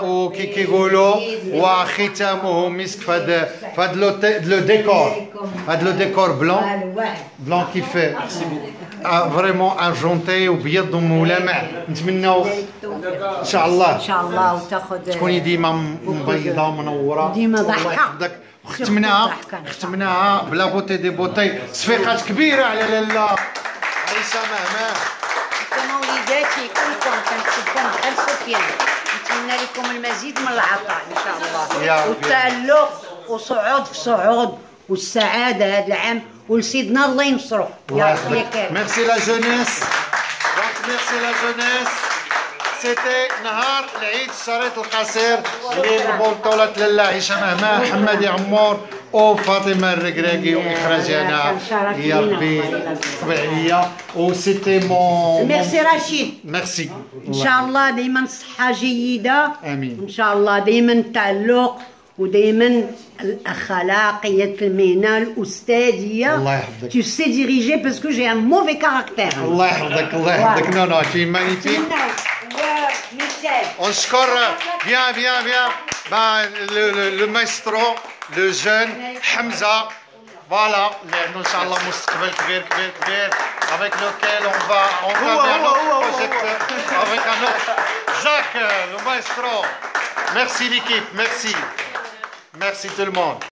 وكي كيقولوا وختامه مسك فهاد لو ديكور، هاد لو ديكور بلون كيف فريمون اجونتي وبيض وملامع. نتمناو ان شاء الله وتاخذ تكوني ديما مبيضه ومنوره ديما ضحكه. ختمناها بلا بوتي دي بوتي، صفيقات كبيره على لاله عيسى مهما. انتم وليداتي كلكم كنحبكم بحال سفيان، نتمنى لكم المزيد من العطاء ان شاء الله والتألق وصعود في صعود والسعاده هذا العام، ولسيدنا الله ينصرو يا ربي يا كريم. ميرسي لا جونيس، ميرسي لا جونيس. سيتي نهار العيد الشريط القصير لبطولة لاله عيشة مهما، حمادي عمور وفاطمه الركراكي واخراجنا يا ربي طبع عليا. وسيتي مون ميرسي رشيد، ميرسي. ان شاء الله دائما صحه جيده، امين ان شاء الله دائما التألق ودائما الاخلاقيه المهنه الاستاذيه. الله يحفظك. Tu sais diriger parce que j'ai un mauvais caractère. الله يحفظك الله يحفظك. نو نو تي مانيفيك. ونشكر بيان لو مايسترو لو جون حمزه فوالا، لانه ان شاء الله مستقبل كبير avec lequel on va faire notre projecteur avec un autre Jacques le maestro. Merci l'équipe, merci tout le monde.